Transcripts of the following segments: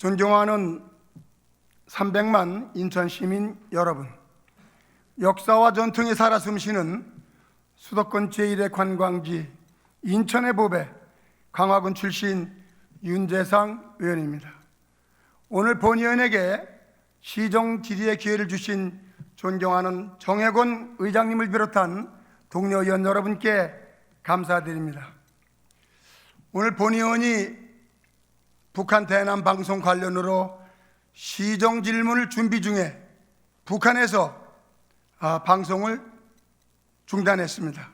존경하는 300만 인천 시민 여러분, 역사와 전통이 살아 숨쉬는 수도권 제1의 관광지 인천의 보배 강화군 출신 윤재상 의원입니다. 오늘 본 의원에게 시정 질의의 기회를 주신 존경하는 정혜권 의장님을 비롯한 동료 의원 여러분께 감사드립니다. 오늘 본 의원이 북한 대남 방송 관련으로 시정 질문을 준비 중에 북한에서 방송을 중단했습니다.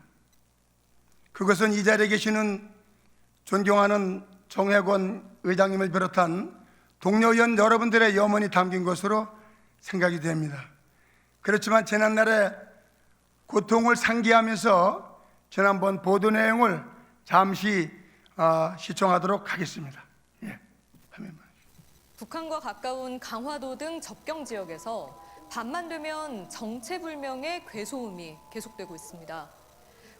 그것은 이 자리에 계시는 존경하는 정혜권 의장님을 비롯한 동료 의원 여러분들의 염원이 담긴 것으로 생각이 됩니다. 그렇지만 지난날에 고통을 상기하면서 지난번 보도 내용을 잠시 시청하도록 하겠습니다. 북한과 가까운 강화도 등 접경 지역에서 밤만 되면 정체불명의 괴소음이 계속되고 있습니다.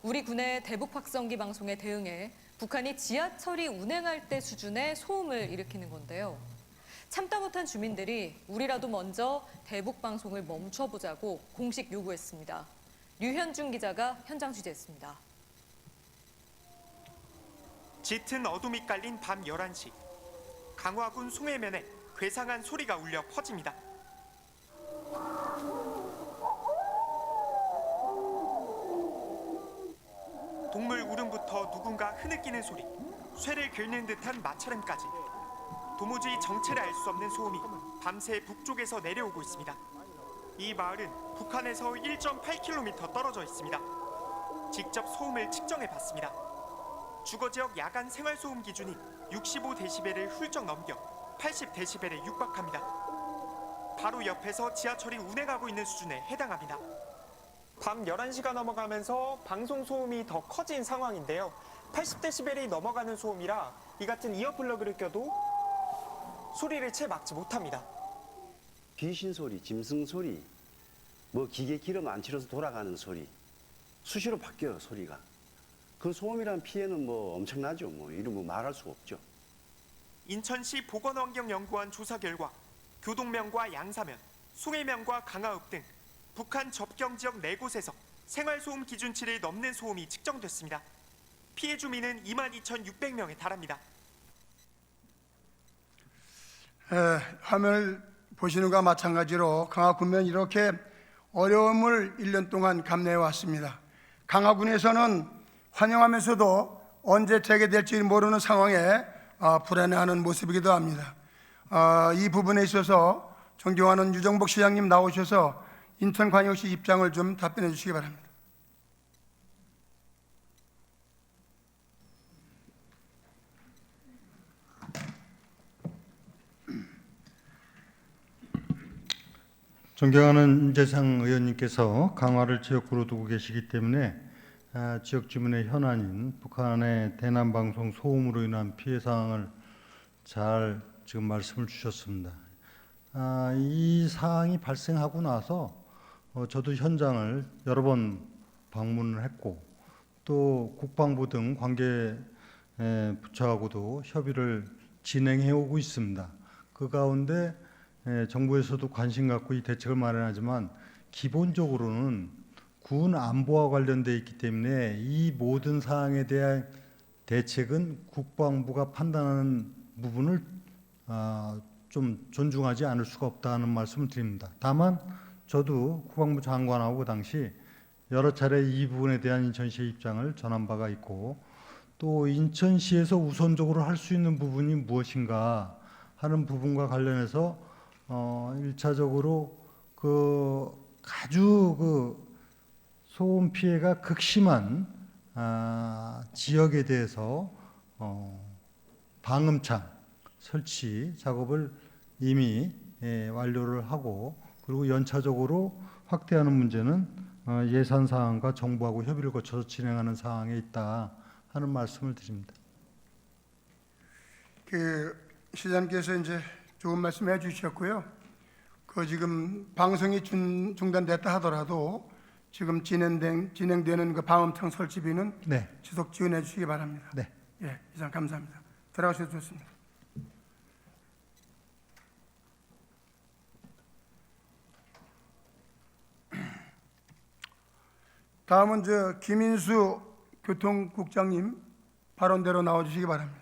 우리 군의 대북 확성기 방송에 대응해 북한이 지하철이 운행할 때 수준의 소음을 일으키는 건데요. 참다 못한 주민들이 우리라도 먼저 대북 방송을 멈춰보자고 공식 요구했습니다. 류현중 기자가 현장 취재했습니다. 짙은 어둠이 깔린 밤 11시. 강화군 송해면에 괴상한 소리가 울려 퍼집니다. 동물 울음부터 누군가 흐느끼는 소리, 쇠를 긁는 듯한 마찰음까지 도무지 정체를 알 수 없는 소음이 밤새 북쪽에서 내려오고 있습니다. 이 마을은 북한에서 1.8km 떨어져 있습니다. 직접 소음을 측정해봤습니다. 주거지역 야간 생활소음 기준이 65dB를 훌쩍 넘겨 80dB에 육박합니다. 바로 옆에서 지하철이 운행하고 있는 수준에 해당합니다. 밤 11시가 넘어가면서 방송 소음이 더 커진 상황인데요. 80dB이 넘어가는 소음이라 이 같은 이어플러그를 껴도 소리를 채 막지 못합니다. 귀신 소리, 짐승 소리, 기계 기름 안 치러서 돌아가는 소리, 수시로 바뀌어요, 소리가. 그 소음이란 피해는 엄청나죠. 이런 말할 수가 없죠. 인천시 보건환경연구원 조사 결과 교동면과 양사면, 송해면과 강화읍 등 북한 접경 지역 4곳에서 생활소음 기준치를 넘는 소음이 측정됐습니다. 피해 주민은 22,600명에 달합니다. 화면을 보시는 것과 마찬가지로 강화군면 이렇게 어려움을 1년 동안 감내해 왔습니다. 강화군에서는 환영하면서도 언제 재개될지 모르는 상황에 불안해하는 모습이기도 합니다. 이 부분에 있어서 존경하는 유정복 시장님 나오셔서 인천광역시 입장을 좀 답변해 주시기 바랍니다. 존경하는 윤재상 의원님께서 강화를 지역구로 두고 계시기 때문에 지역 주민의 현안인 북한의 대남 방송 소음으로 인한 피해 사항을 잘 지금 말씀을 주셨습니다. 이 사항이 발생하고 나서 저도 현장을 여러 번 방문을 했고 또 국방부 등 관계 부처하고도 협의를 진행해 오고 있습니다. 그 가운데 정부에서도 관심 갖고 이 대책을 마련하지만 기본적으로는 군 안보와 관련되어 있기 때문에 이 모든 사항에 대한 대책은 국방부가 판단하는 부분을 좀 존중하지 않을 수가 없다는 말씀을 드립니다. 다만 저도 국방부 장관하고 그 당시 여러 차례 이 부분에 대한 인천시의 입장을 전한 바가 있고 또 인천시에서 우선적으로 할 수 있는 부분이 무엇인가 하는 부분과 관련해서 1차적으로 아주 소음 피해가 극심한 지역에 대해서 방음창 설치 작업을 이미 완료를 하고 그리고 연차적으로 확대하는 문제는 예산 사항과 정부하고 협의를 거쳐서 진행하는 사항에 있다 하는 말씀을 드립니다. 시장님께서 이제 좋은 말씀해 주셨고요. 지금 방송이 중단됐다 하더라도 지금 진행되는 방음창 설치비는 지속 지원해 주시기 바랍니다. 이상 감사합니다. 들어가셔도 좋습니다. 다음은 김인수 교통국장님 발언대로 나와주시기 바랍니다.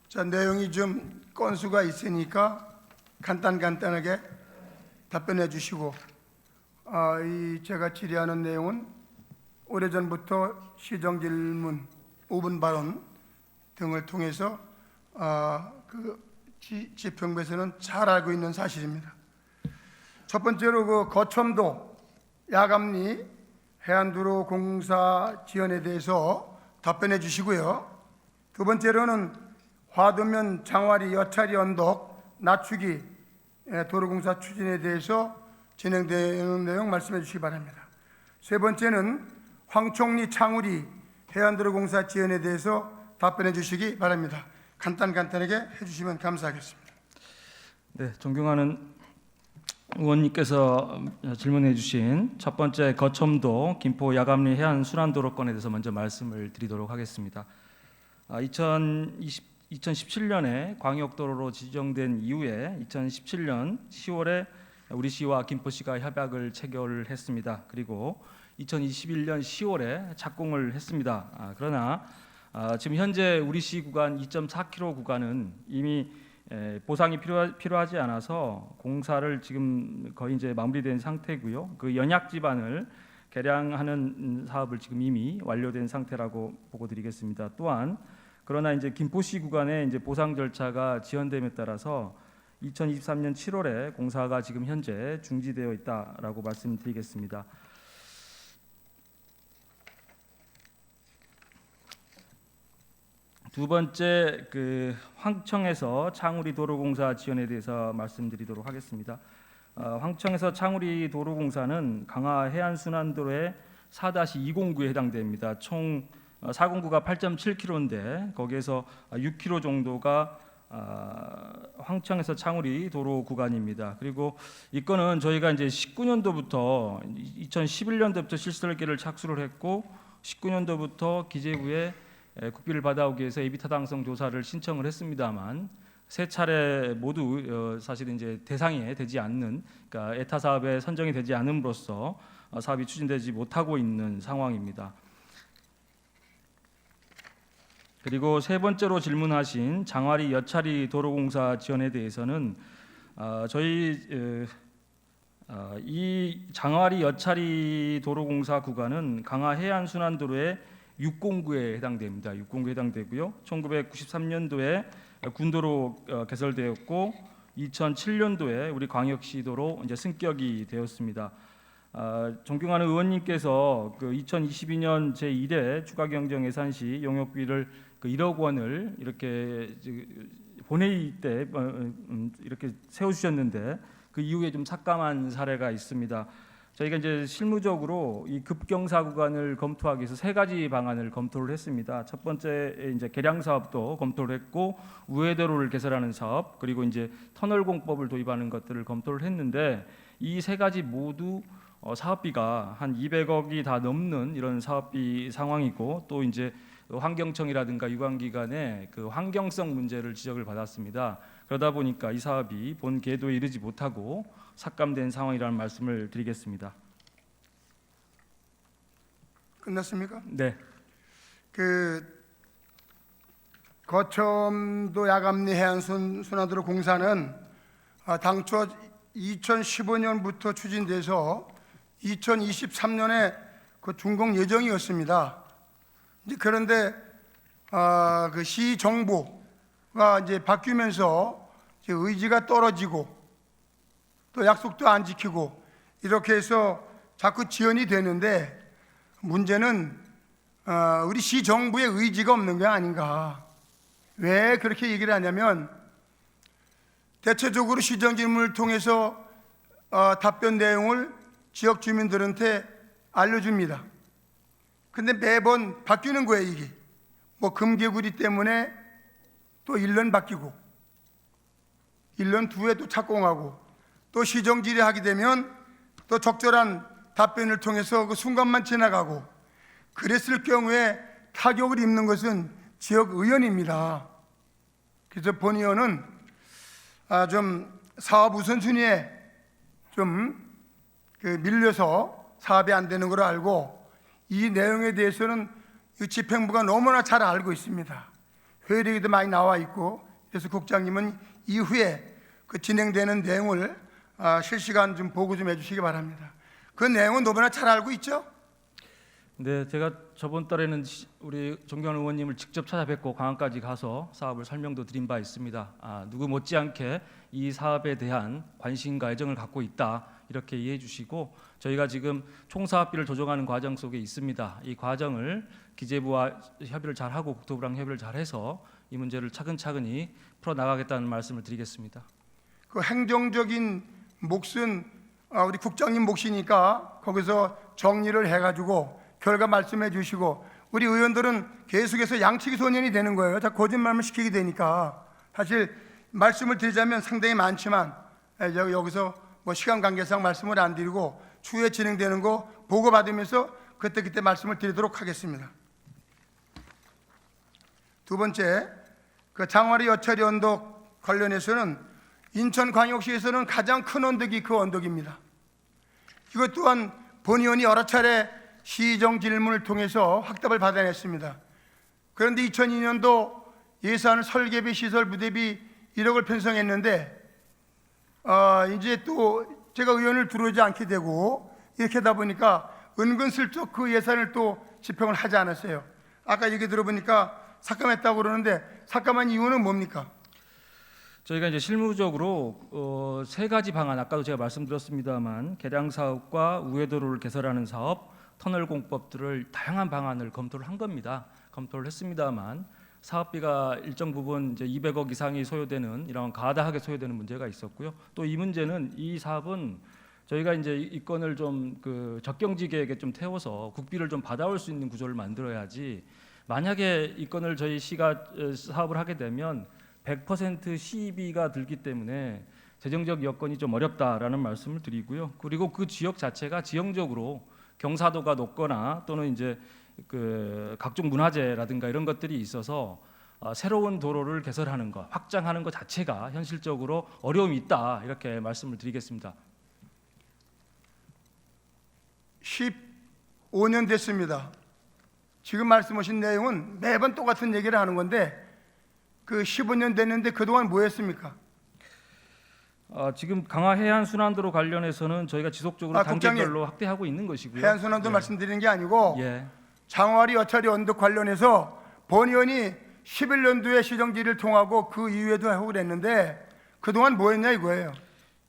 자, 내용이 좀 건수가 있으니까 간단하게 답변해 주시고, 제가 질의하는 내용은 오래전부터 시정질문, 5분 발언 등을 통해서 지평부에서는 잘 알고 있는 사실입니다. 첫 번째로 거첨도 야감리 해안도로 공사 지연에 대해서 답변해 주시고요. 두 번째로는 화도면 장화리 여차리 언덕 낮추기 도로공사 추진에 대해서 진행되는 내용 말씀해 주시기 바랍니다. 세 번째는 황총리 창우리 해안도로공사 지연에 대해서 답변해 주시기 바랍니다. 간단하게 해주시면 감사하겠습니다. 네, 존경하는 의원님께서 질문해 주신 첫 번째 거첨도 김포 야감리 해안 순환도로권에 대해서 먼저 말씀을 드리도록 하겠습니다. 2017년에 광역도로로 지정된 이후에 2017년 10월에 우리 시와 김포시가 협약을 체결했습니다. 그리고 2021년 10월에 착공을 했습니다. 그러나 지금 현재 우리 시 구간 2.4km 구간은 이미 보상이 필요하지 않아서 공사를 지금 거의 이제 마무리된 상태고요. 그 연약 지반을 개량하는 사업을 지금 이미 완료된 상태라고 보고 드리겠습니다. 또한 그러나 이제 김포시 구간에 이제 보상 절차가 지연됨에 따라서 2023년 7월에 공사가 지금 현재 중지되어 있다라고 말씀드리겠습니다. 두 번째 황청에서 창우리 도로공사 지연에 대해서 말씀드리도록 하겠습니다. 황청에서 창우리 도로공사는 강화 해안순환도로의 4-209에 해당됩니다. 총 사공구가 8.7km인데 거기에서 6km 정도가 황청에서 창우리 도로 구간입니다. 그리고 이 건은 저희가 이제 19년도부터 2011년도부터 실설계를 착수를 했고 19년도부터 기재부에 국비를 받아오기 위해서 예비 타당성 조사를 신청을 했습니다만 세 차례 모두 사실 이제 대상이 되지 않는, 그러니까 에타 사업에 선정이 되지 않음으로써 사업이 추진되지 못하고 있는 상황입니다. 그리고 세 번째로 질문하신 장화리 여차리 도로공사 지연에 대해서는 저희 이 장화리 여차리 도로공사 구간은 강화 해안순환도로의 609에 해당됩니다. 609에 해당되고요. 1993년도에 군도로 개설되었고 2007년도에 우리 광역시도로 이제 승격이 되었습니다. 존경하는 의원님께서 2022년 제1회 추가경정예산시 용역비를 1억 원을 이렇게 본회의 때 이렇게 세워주셨는데 그 이후에 좀 삭감한 사례가 있습니다. 저희가 이제 실무적으로 이 급경사 구간을 검토하기 위해서 세 가지 방안을 검토를 했습니다. 첫 번째 이제 개량 사업도 검토를 했고 우회도로를 개설하는 사업, 그리고 이제 터널 공법을 도입하는 것들을 검토를 했는데 이 세 가지 모두 사업비가 한 200억이 다 넘는 이런 사업비 상황이고 또 이제 환경청이라든가 유관기관의 그 환경성 문제를 지적을 받았습니다. 그러다 보니까 이 사업이 본 궤도에 이르지 못하고 삭감된 상황이라는 말씀을 드리겠습니다. 끝났습니까? 네. 거첨도 야감리 해안순환도로 공사는 당초 2015년부터 추진돼서 2023년에 준공 예정이었습니다. 그런데 시 정부가 이제 바뀌면서 이제 의지가 떨어지고 또 약속도 안 지키고 이렇게 해서 자꾸 지연이 되는데 문제는 우리 시 정부의 의지가 없는 게 아닌가. 왜 그렇게 얘기를 하냐면 대체적으로 시정질문을 통해서 답변 내용을 지역 주민들한테 알려줍니다. 근데 매번 바뀌는 거예요. 이게 뭐 금개구리 때문에 또 1년 바뀌고 1년 후에 또 착공하고 또 시정 질의하게 되면 또 적절한 답변을 통해서 그 순간만 지나가고 그랬을 경우에 타격을 입는 것은 지역 의원입니다. 그래서 본 의원은 좀 사업 우선순위에 좀 밀려서 사업이 안 되는 걸 알고 이 내용에 대해서는 이 집행부가 너무나 잘 알고 있습니다. 회력에도 많이 나와 있고 그래서 국장님은 이후에 그 진행되는 내용을 실시간 좀 보고 좀 해주시기 바랍니다. 그 내용은 너무나 잘 알고 있죠? 네, 제가 저번 달에는 우리 존경하는 의원님을 직접 찾아뵙고 광안까지 가서 사업을 설명도 드린 바 있습니다. 누구 못지않게 이 사업에 대한 관심과 애정을 갖고 있다 이렇게 이해해 주시고 저희가 지금 총사업비를 조정하는 과정 속에 있습니다. 이 과정을 기재부와 협의를 잘하고 국토부랑 협의를 잘해서 이 문제를 차근차근히 풀어 나가겠다는 말씀을 드리겠습니다. 그 행정적인 몫은 우리 국장님 몫이니까 거기서 정리를 해가지고 결과 말씀해 주시고 우리 의원들은 계속해서 양치기 소년이 되는 거예요. 자, 거짓말만 시키게 되니까 사실 말씀을 드리자면 상당히 많지만 여기서 뭐 시간 관계상 말씀을 안 드리고 추후에 진행되는 거 보고받으면서 그때 말씀을 드리도록 하겠습니다. 두 번째, 그 장화리 여차리 언덕 관련해서는 인천광역시에서는 가장 큰 언덕이 그 언덕입니다. 이것 또한 본 의원이 여러 차례 시정 질문을 통해서 확답을 받아냈습니다. 그런데 2002년도 예산 설계비 시설 부대비 1억을 편성했는데 이제 또 제가 의원을 들어오지 않게 되고 이렇게 하다 보니까 은근슬쩍 그 예산을 또 집행을 하지 않았어요. 아까 얘기 들어보니까 삭감했다고 그러는데 삭감한 이유는 뭡니까? 저희가 이제 실무적으로 세 가지 방안, 아까도 제가 말씀드렸습니다만 개량 사업과 우회도로를 개설하는 사업, 터널 공법들을 다양한 방안을 검토를 한 겁니다. 검토를 했습니다만 사업비가 일정 부분 이제 200억 이상이 소요되는 이런 가다하게 소요되는 문제가 있었고요. 또 이 문제는 이 사업은 저희가 이제 이 건을 좀 그 적경지계에게 좀 태워서 국비를 좀 받아올 수 있는 구조를 만들어야지. 만약에 이 건을 저희 시가 사업을 하게 되면 100% 시비가 들기 때문에 재정적 여건이 좀 어렵다라는 말씀을 드리고요. 그리고 그 지역 자체가 지형적으로 경사도가 높거나 또는 이제 그 각종 문화재라든가 이런 것들이 있어서 새로운 도로를 개설하는 것, 확장하는 것 자체가 현실적으로 어려움이 있다 이렇게 말씀을 드리겠습니다. 15년 됐습니다. 지금 말씀하신 내용은 매번 똑같은 얘기를 하는 건데 그 15년 됐는데 그동안 뭐 했습니까? 지금 강화 해안 순환도로 관련해서는 저희가 지속적으로 단계별로 확대하고 있는 것이고요. 해안 순환도 말씀드리는 게 아니고 예. 장화리 여차리 언덕 관련해서 본 의원이 11년도에 시정지를 통하고 그 이후에도 하고 그랬는데 그동안 뭐 했냐 이거예요.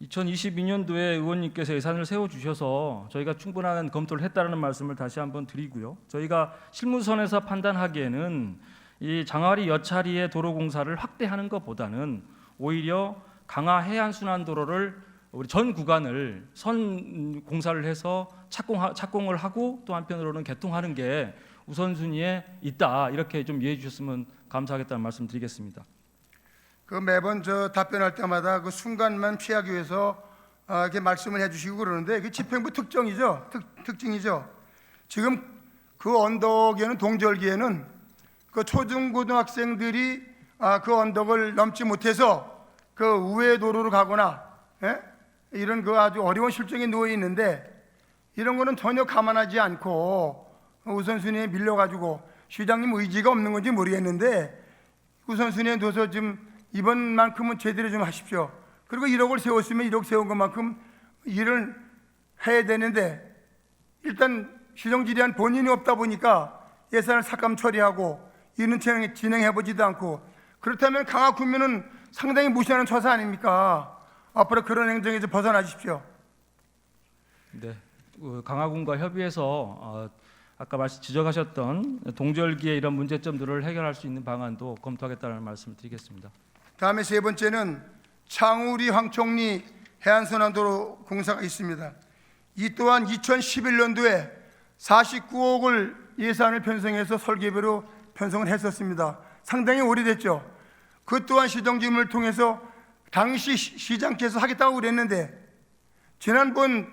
2022년도에 의원님께서 예산을 세워주셔서 저희가 충분한 검토를 했다는 말씀을 다시 한번 드리고요. 저희가 실무선에서 판단하기에는 이 장화리 여차리의 도로 공사를 확대하는 것보다는 오히려 강화 해안순환도로를 우리 전 구간을 선 공사를 해서 착공을 하고 또 한편으로는 개통하는 게 우선순위에 있다 이렇게 좀 이해해 주셨으면 감사하겠다는 말씀 드리겠습니다. 그 매번 저 답변할 때마다 그 순간만 피하기 위해서 이렇게 말씀을 해주시고 그러는데 그 집행부 특징이죠. 특징이죠. 지금 그 언덕에는 동절기에는 그 초중고등학생들이 그 언덕을 넘지 못해서 그 우회 도로로 가거나 이런 그 아주 어려운 실정에 놓여 있는데 이런 거는 전혀 감안하지 않고 우선순위에 밀려가지고 시장님 의지가 없는 건지 모르겠는데 우선순위에 둬서 좀 이번만큼은 제대로 좀 하십시오. 그리고 1억을 세웠으면 1억 세운 것만큼 일을 해야 되는데 일단 시정질의한 본인이 없다 보니까 예산을 삭감 처리하고 이런 진행해보지도 않고 그렇다면 강화 군민은 상당히 무시하는 처사 아닙니까? 앞으로 그런 행정에서 벗어나십시오. 네, 강화군과 협의해서 아까 지적하셨던 동절기에 이런 문제점들을 해결할 수 있는 방안도 검토하겠다는 말씀을 드리겠습니다. 다음에 세 번째는 창우리 황총리 해안순환도로 공사가 있습니다. 이 또한 2011년도에 49억을 예산을 편성해서 설계비로 편성을 했었습니다. 상당히 오래됐죠. 그 또한 시정지문을 통해서 당시 시장께서 하겠다고 그랬는데 지난번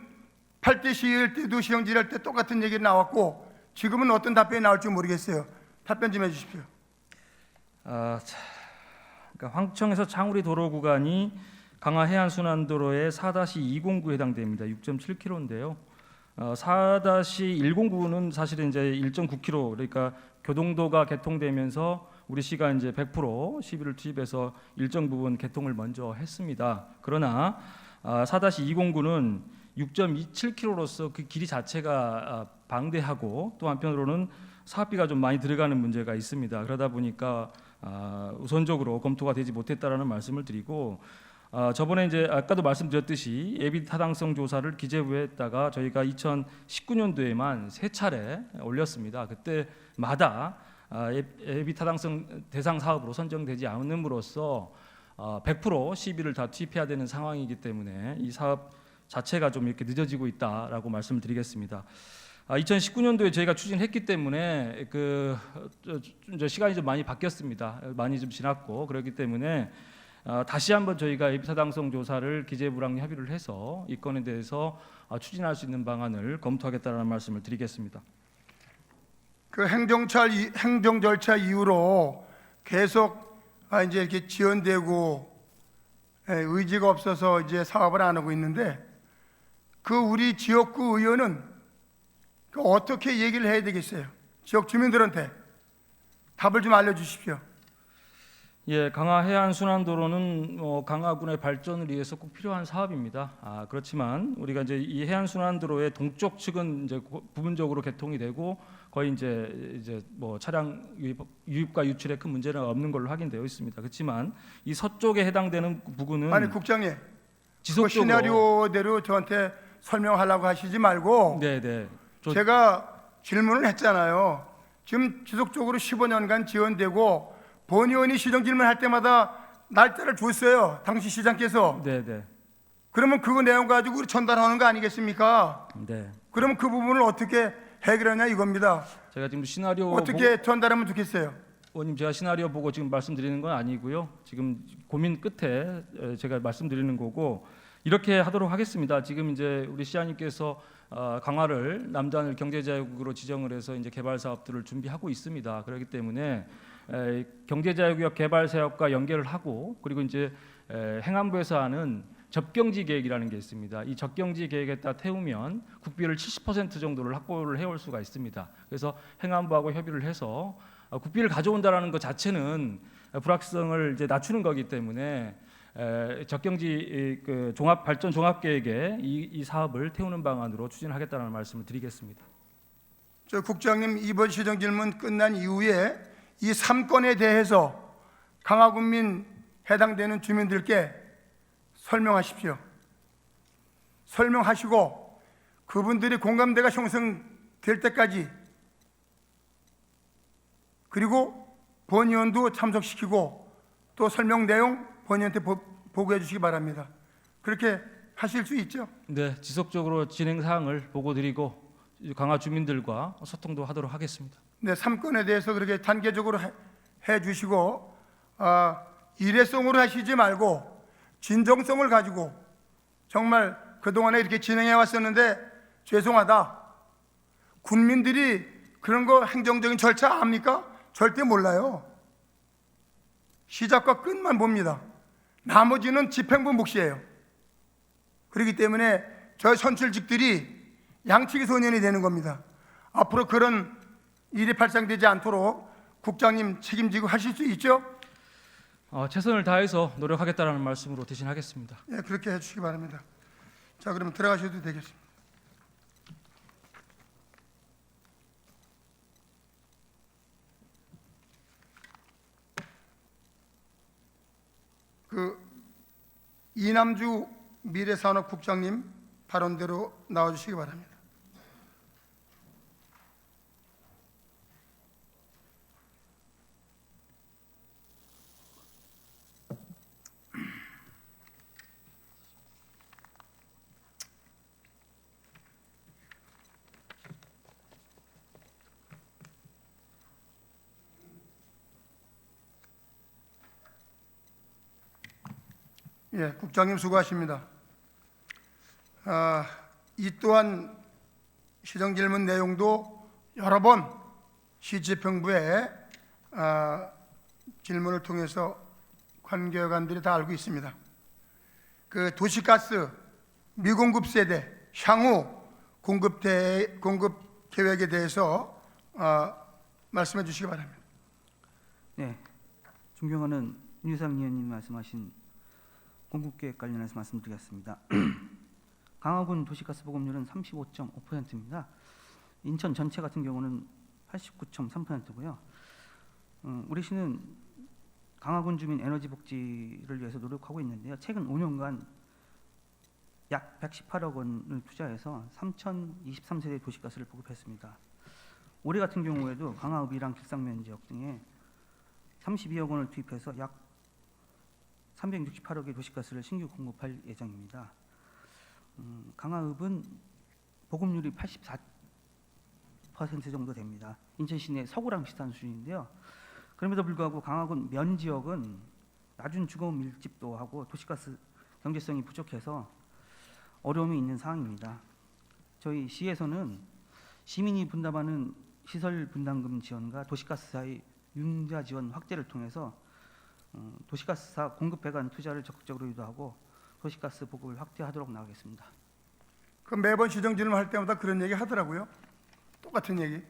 8대 시위할 때도 시정지할 때 똑같은 얘기 나왔고 지금은 어떤 답변이 나올지 모르겠어요. 답변 좀 해주십시오. 그러니까 황청에서 창우리 도로 구간이 강화 해안순환도로의 4-209에 해당됩니다. 6.7km인데요. 4-109는 사실은 이제 1.9km, 그러니까 교동도가 개통되면서 우리 시가 이제 100% 시비를 투입해서 일정 부분 개통을 먼저 했습니다. 그러나 4-209는 6.27km로서 그 길이 자체가 방대하고 또 한편으로는 사업비가 좀 많이 들어가는 문제가 있습니다. 그러다 보니까 우선적으로 검토가 되지 못했다라는 말씀을 드리고, 저번에 이제 아까도 말씀드렸듯이 예비 타당성 조사를 기재부에 했다가 저희가 2019년도에만 3차례 올렸습니다. 그때마다 예비 타당성 대상 사업으로 선정되지 않음으로써 100% 시비를 다 투입해야 되는 상황이기 때문에 이 사업 자체가 좀 이렇게 늦어지고 있다라고 말씀을 드리겠습니다. 2019년도에 저희가 추진했기 때문에 이제 시간이 좀 많이 바뀌었습니다. 많이 좀 지났고 그렇기 때문에 다시 한번 저희가 예비타당성 조사를 기재부랑 협의를 해서 이 건에 대해서 추진할 수 있는 방안을 검토하겠다는 말씀을 드리겠습니다. 그 행정 절차 이후로 계속 이제 이렇게 지연되고 의지가 없어서 이제 사업을 안 하고 있는데 그 우리 지역구 의원은 어떻게 얘기를 해야 되겠어요? 지역 주민들한테 답을 좀 알려주십시오. 예, 강화 해안 순환도로는 강화군의 발전을 위해서 꼭 필요한 사업입니다. 그렇지만 우리가 이제 이 해안 순환도로의 동쪽 측은 이제 부분적으로 개통이 되고 거의 이제 뭐 차량 유입과 유출에 큰 문제는 없는 걸로 확인되어 있습니다. 그렇지만 이 서쪽에 해당되는 부근은 아니 국장님, 그 지속적으로 시나리오대로 저한테 설명하려고 하시지 말고 네네. 제가 질문을 했잖아요. 지금 지속적으로 15년간 지연되고 본 의원이 시정 질문할 때마다 날짜를 줬어요. 당시 시장께서. 네네. 그러면 그 내용 가지고 우리 전달하는 거 아니겠습니까? 네. 그러면 그 부분을 어떻게 해결하냐 이겁니다. 제가 지금 시나리오 어떻게 전달하면 좋겠어요? 의원님, 제가 시나리오 보고 지금 말씀드리는 건 아니고요. 지금 고민 끝에 제가 말씀드리는 거고 이렇게 하도록 하겠습니다. 지금 이제 우리 시장님께서 강화를 남단을 경제자유국으로 지정을 해서 이제 개발 사업들을 준비하고 있습니다. 그렇기 때문에 경제자유구역 개발 사업과 연계를 하고 그리고 이제 행안부에서 하는 접경지 계획이라는 게 있습니다. 이 접경지 계획에 따라 태우면 국비를 70% 정도를 확보를 해올 수가 있습니다. 그래서 행안부하고 협의를 해서 국비를 가져온다라는 것 자체는 불확실성을 이제 낮추는 거기 때문에 접경지 그 종합 발전 종합 계획에 이 사업을 태우는 방안으로 추진하겠다는 말씀을 드리겠습니다. 저 국장님 이번 시정 질문 끝난 이후에 이 3건에 대해서 강화군민 해당되는 주민들께 설명하십시오. 설명하시고 그분들이 공감대가 형성될 때까지 그리고 본의원도 참석시키고 또 설명 내용 본의원한테 보고해 주시기 바랍니다. 그렇게 하실 수 있죠? 네, 지속적으로 진행 사항을 보고 드리고 강화 주민들과 소통도 하도록 하겠습니다. 네, 3건에 대해서 그렇게 단계적으로 해 주시고 일회성으로 하시지 말고 진정성을 가지고 정말 그동안에 이렇게 진행해 왔었는데 죄송하다. 군민들이 그런 거 행정적인 절차 압니까? 절대 몰라요. 시작과 끝만 봅니다. 나머지는 집행부 몫이에요. 그렇기 때문에 저 선출직들이 양치기 소년이 되는 겁니다. 앞으로 그런 일이 발생되지 않도록 국장님 책임지고 하실 수 있죠? 최선을 다해서 노력하겠다는 말씀으로 대신하겠습니다. 예, 그렇게 해주시기 바랍니다. 자, 그러면 들어가셔도 되겠습니다. 이남주 미래산업국장님 발언대로 나와주시기 바랍니다. 예, 국장님 수고하십니다. 이 또한 시정질문 내용도 여러 번 시집행부에 질문을 통해서 관계기관들이 다 알고 있습니다. 그 도시가스 미공급 세대 향후 공급 계획에 대해서 말씀해 주시기 바랍니다. 네, 존경하는 윤유상 의원님 말씀하신 공급계획 관련해서 말씀드리겠습니다. 강화군 도시가스 보급률은 35.5%입니다. 인천 전체 같은 경우는 89.3%고요. 우리 시는 강화군 주민 에너지 복지를 위해서 노력하고 있는데요. 최근 5년간 약 118억 원을 투자해서 3,023세대 도시가스를 보급했습니다. 올해 같은 경우에도 강화읍이랑 길상면 지역 등에 32억 원을 투입해서 약 368억의 도시가스를 신규 공급할 예정입니다. 강화읍은 보급률이 84% 정도 됩니다. 인천 시내 서구랑 비슷한 수준인데요. 그럼에도 불구하고 강화군 면 지역은 낮은 주거 밀집도 하고 도시가스 경제성이 부족해서 어려움이 있는 상황입니다. 저희 시에서는 시민이 분담하는 시설 분담금 지원과 도시가스사의 융자 지원 확대를 통해서 도시가스사 공급 배관 투자를 적극적으로 유도하고 도시가스 보급을 확대하도록 나가겠습니다. 그 매번 시정질문 할 때마다 그런 얘기 하더라고요. 똑같은 얘기.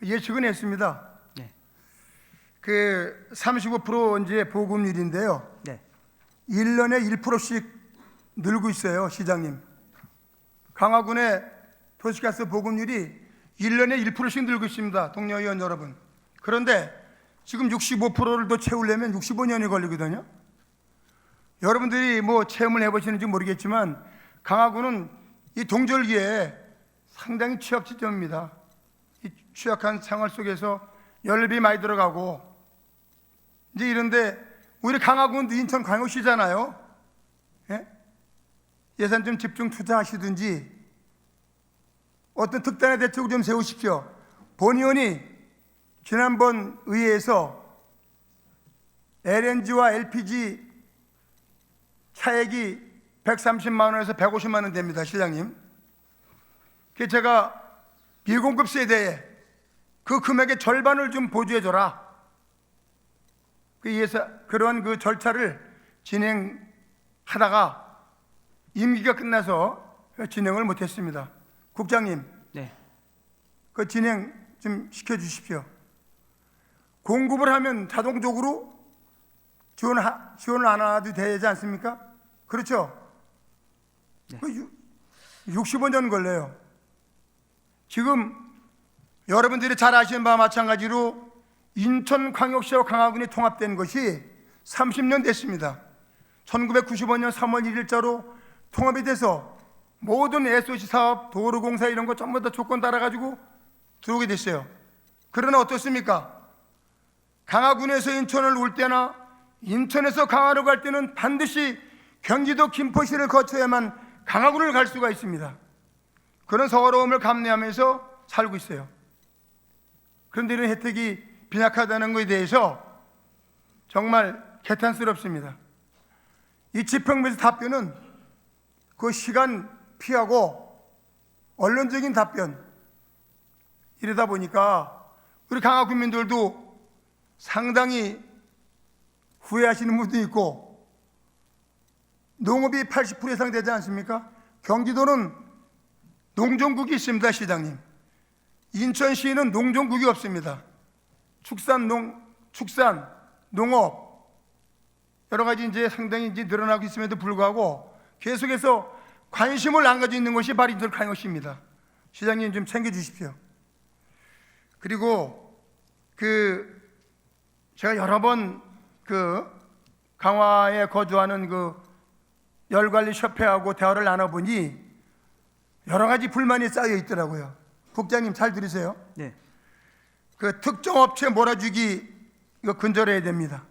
예측은 했습니다. 네. 그 35% 이제 보급률인데요. 네. 1년에 1%씩 늘고 있어요, 시장님. 강화군의 도시가스 보급률이 1년에 1%씩 늘고 있습니다, 동료 의원 여러분. 그런데 지금 65%를 더 채우려면 65년이 걸리거든요. 여러분들이 뭐 체험을 해보시는지 모르겠지만 강화군은 이 동절기에 상당히 취약 지점입니다. 이 취약한 생활 속에서 연료비 많이 들어가고 이제 이런데 우리 강화군도 인천 광역시잖아요. 예? 예산 좀 집중 투자하시든지 어떤 특단의 대책을 좀 세우십시오. 본 의원이 지난번 의회에서 LNG와 LPG 차액이 130만 원에서 150만 원 됩니다, 시장님. 그 제가 미공급 세대에 그 금액의 절반을 좀 보조해 줘라. 그러한 그 절차를 진행하다가 임기가 끝나서 진행을 못했습니다. 국장님, 네. 그 진행 좀 시켜주십시오. 공급을 하면 자동적으로 지원을 안 해도 되지 않습니까? 그렇죠? 네. 65년 걸려요. 지금 여러분들이 잘 아시는 바와 마찬가지로 인천광역시와 강화군이 통합된 것이 30년 됐습니다. 1995년 3월 1일자로 통합이 돼서 모든 SOC 사업, 도로공사 이런 거 전부 다 조건 따라가지고 들어오게 됐어요. 그러나 어떻습니까? 강화군에서 인천을 올 때나 인천에서 강화로 갈 때는 반드시 경기도 김포시를 거쳐야만 강화군을 갈 수가 있습니다. 그런 서러움을 감내하면서 살고 있어요. 그런데 이런 혜택이 빈약하다는 것에 대해서 정말 개탄스럽습니다. 이 집행부에서 답변은 그 시간 피하고 언론적인 답변 이러다 보니까 우리 강화 국민들도 상당히 후회하시는 분도 있고 농업이 80% 이상 되지 않습니까? 경기도는 농정국이 있습니다, 시장님. 인천시는 농정국이 없습니다. 축산, 농업 여러 가지 이제 상당히 이제 늘어나고 있음에도 불구하고 계속해서 관심을 안 가지고 있는 것이 바로 인천 광역시입니다. 시장님 좀 챙겨주십시오. 그리고 제가 여러 번 강화에 거주하는 열관리협회하고 대화를 나눠보니 여러 가지 불만이 쌓여 있더라고요. 국장님 잘 들으세요. 네. 특정 업체 몰아주기 이거 근절해야 됩니다.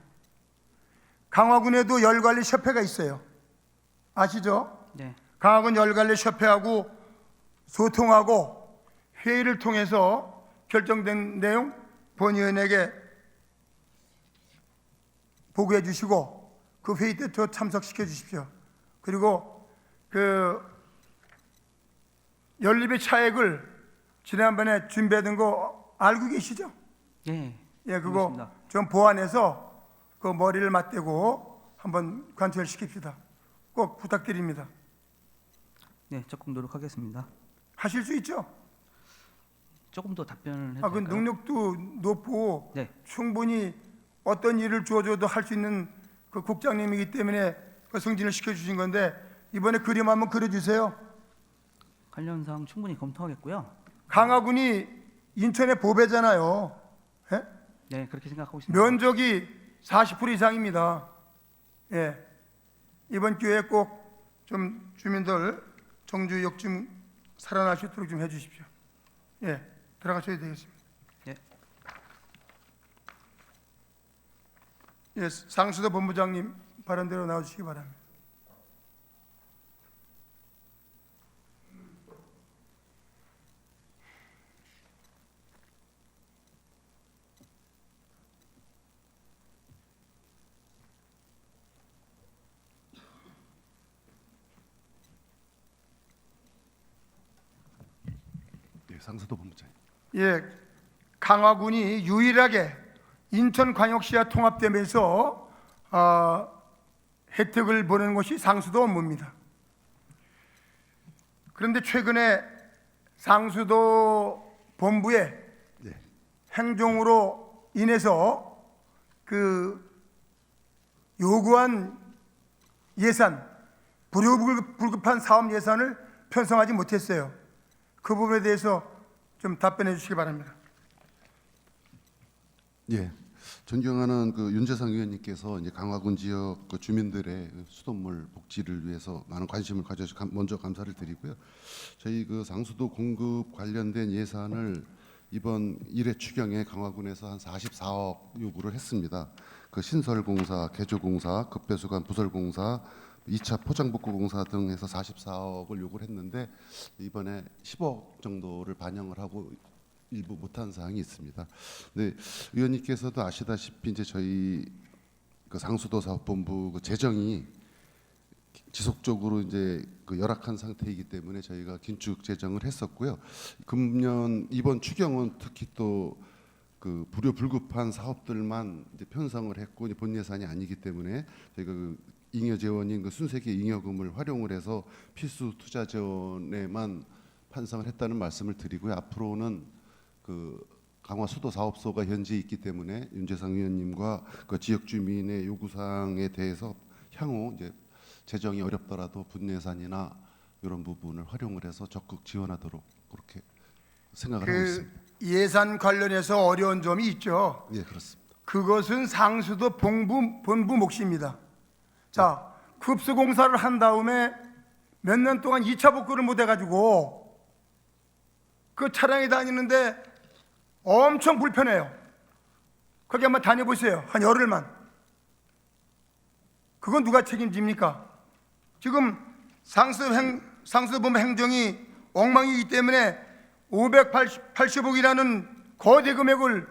강화군에도 열관리협회가 있어요. 아시죠? 네. 강화군 열관리협회하고 소통하고 회의를 통해서 결정된 내용 본 의원에게 보고해 주시고 그 회의 때 더 참석시켜 주십시오. 그리고 그 연립의 차액을 지난번에 준비하던 거 알고 계시죠? 예. 예, 그거 알겠습니다. 좀 보완해서 그 머리를 맞대고 한번 관철시킵시다. 꼭 부탁드립니다. 네, 적극 노력하겠습니다. 하실 수 있죠? 조금 더 답변을 해도 그 될까요? 능력도 높고 네. 충분히 어떤 일을 주어줘도 할 수 있는 그 국장님이기 때문에 그 승진을 시켜주신 건데 이번에 그림 한번 그려주세요. 관련 사항 충분히 검토하겠고요. 강화군이 인천의 보배잖아요. 예? 네, 그렇게 생각하고 있습니다. 면적이 40% 이상입니다. 예. 이번 기회에 꼭 좀 주민들 정주역 좀 살아날 수 있도록 좀 해주십시오. 예, 들어가셔야 되겠습니다. 예. 예, 상수도 본부장님 발언대로 나와주시기 바랍니다. 네, 상수도 본부장님. 예, 강화군이 유일하게 인천광역시와 통합되면서 혜택을 보는 곳이 상수도 업무입니다. 그런데 최근에 상수도 본부의 네. 행정으로 인해서 그 요구한 예산, 불급한 사업 예산을 편성하지 못했어요. 그 부분에 대해서 좀 답변해 주시기 바랍니다. 예. 존경하는 그 윤재상 의원님께서 이제 강화군 지역 그 주민들의 수돗물 복지를 위해서 많은 관심을 가져주셔서 먼저 감사를 드리고요. 저희 그 상수도 공급 관련된 예산을 이번 1회 추경에 강화군에서 한 44억 요구를 했습니다. 그 신설공사, 개조공사, 급배수관 부설공사, 2차 포장복구공사 등 해서 44억을 요구를 했는데 이번에 10억 정도를 반영을 하고 일부 못한 사항이 있습니다. 네, 의원님께서도 아시다시피 이제 저희 그 상수도 사업본부 그 재정이 지속적으로 이제 그 열악한 상태이기 때문에 저희가 긴축 재정을 했었고요. 금년 이번 추경은 특히 또 그 불효불급한 사업들만 이제 편성을 했고 이제 본 예산이 아니기 때문에 저희가 그 잉여 재원인 그 순세기 잉여금을 활용을 해서 필수 투자 재원에만 편성을 했다는 말씀을 드리고요. 앞으로는 그 강화 수도 사업소가 현재 있기 때문에 윤재상 의원님과 그 지역 주민의 요구 사항에 대해서 향후 이제 재정이 어렵더라도 분예산이나 이런 부분을 활용을 해서 적극 지원하도록 그렇게 생각을 하고 있습니다. 예산 관련해서 어려운 점이 있죠. 예, 그렇습니다. 그것은 상수도 본부 몫입니다. 자, 급수공사를 한 다음에 몇 년 동안 2차 복구를 못 해가지고 그 차량이 다니는데 엄청 불편해요. 거기 한번 다녀보세요. 한 열흘만. 그건 누가 책임집니까? 지금 상수도본부 행정이 엉망이기 때문에 580억이라는 거대 금액을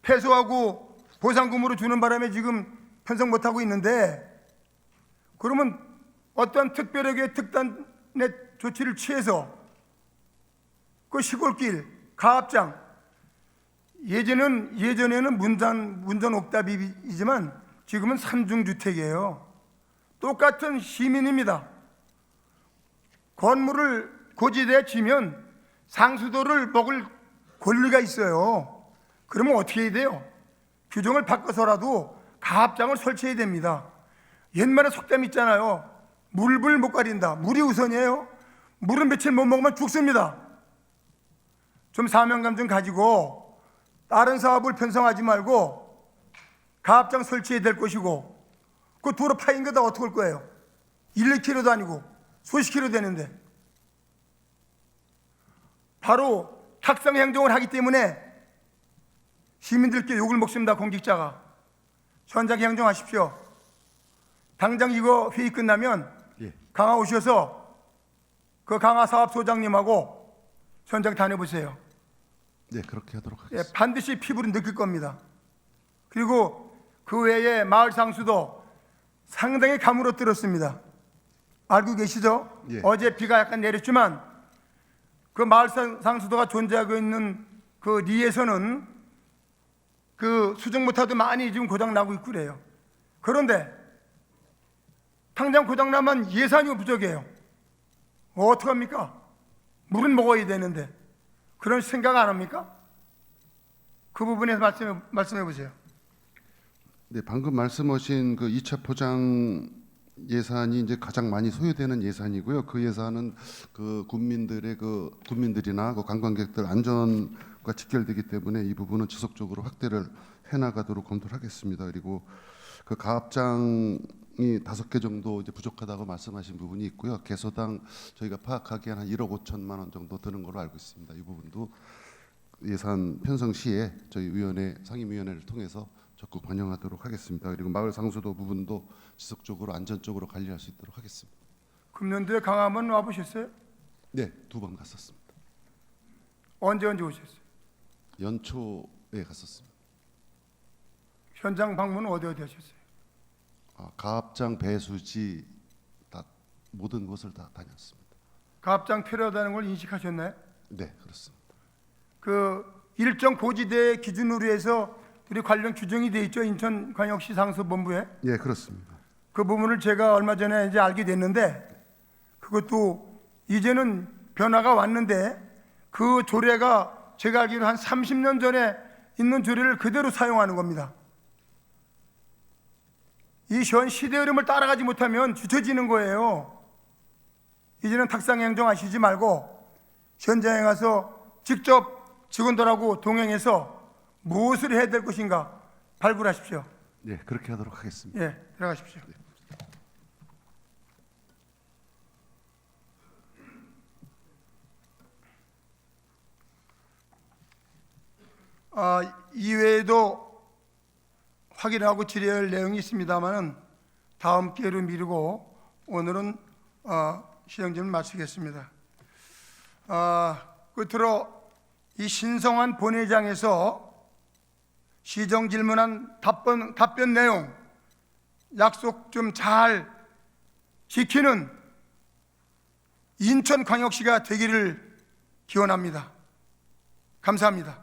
패소하고 보상금으로 주는 바람에 지금 편성 못하고 있는데 그러면 어떤 특별하게 특단의 조치를 취해서 그 시골길, 가압장 예전에는 문전 옥답이지만 지금은 삼중주택이에요. 똑같은 시민입니다. 건물을 고지대에 치면 상수도를 먹을 권리가 있어요. 그러면 어떻게 해야 돼요? 규정을 바꿔서라도 가압장을 설치해야 됩니다. 옛말에 속담 있잖아요. 물불 못 가린다. 물이 우선이에요. 물은 며칠 못 먹으면 죽습니다. 좀 사명감 좀 가지고 다른 사업을 편성하지 말고 가압장 설치해야 될 것이고 그 도로 파인 거다 어떻게 할 거예요? 1, 2km도 아니고 수십 킬로 되는데 바로 탁상 행정을 하기 때문에 시민들께 욕을 먹습니다. 공직자가. 현장에 행정하십시오. 당장 이거 회의 끝나면 예. 강화 오셔서 그 강화 사업소장님하고 현장 다녀보세요. 네, 그렇게 하도록 예, 하겠습니다. 반드시 피부로 느낄 겁니다. 그리고 그 외에 마을 상수도 상당히 가물어들었습니다. 알고 계시죠? 예. 어제 비가 약간 내렸지만 그 마을 상수도가 존재하고 있는 그 리에서는 그 수정모터도 많이 지금 고장 나고 있고 그래요. 그런데 당장 고장 나면 예산이 부족해요. 어떡합니까? 물은 먹어야 되는데 그런 생각 안 합니까? 그 부분에서 말씀해 보세요. 네, 방금 말씀하신 그 2차 포장 예산이 이제 가장 많이 소요되는 예산이고요. 그 예산은 그 국민들이나 그 관광객들 안전과 직결되기 때문에 이 부분은 지속적으로 확대를 해나가도록 검토를 하겠습니다. 그리고 그 가압장이 5개 정도 이제 부족하다고 말씀하신 부분이 있고요. 개소당 저희가 파악하기에는 한 1억 5천만 원 정도 드는 걸로 알고 있습니다. 이 부분도 예산 편성 시에 저희 위원회 상임위원회를 통해서 적극 반영하도록 하겠습니다. 그리고 마을 상수도 부분도 지속적으로 안전적으로 관리할 수 있도록 하겠습니다. 금년도에 강화문 와보셨어요? 네, 2번 갔었습니다. 언제 오셨어요? 연초에 갔었습니다. 현장 방문은 어디 하셨어요? 가압장, 배수지 다 모든 곳을 다 다녔습니다. 가압장 필요하다는 걸 인식하셨나요? 네, 그렇습니다. 그 일정 고지대 기준으로 해서 우리 관련 규정이 돼 있죠. 인천광역시 상수본부에. 예, 그렇습니다. 그 부분을 제가 얼마 전에 이제 알게 됐는데 그것도 이제는 변화가 왔는데 그 조례가 제가 알기로 한 30년 전에 있는 조례를 그대로 사용하는 겁니다. 이 현 시대 흐름을 따라가지 못하면 뒤처지는 거예요. 이제는 탁상행정 하시지 말고 현장에 가서 직접 직원들하고 동행해서 무엇을 해야 될 것인가 발굴하십시오. 예, 그렇게 하도록 하겠습니다. 예, 들어가십시오. 이외에도 확인하고 질의할 내용이 있습니다만은 다음 기회로 미루고 오늘은 시정질문 마치겠습니다. 끝으로 이 신성한 본회의장에서 시정질문한 답변 내용 약속 좀 잘 지키는 인천광역시가 되기를 기원합니다. 감사합니다.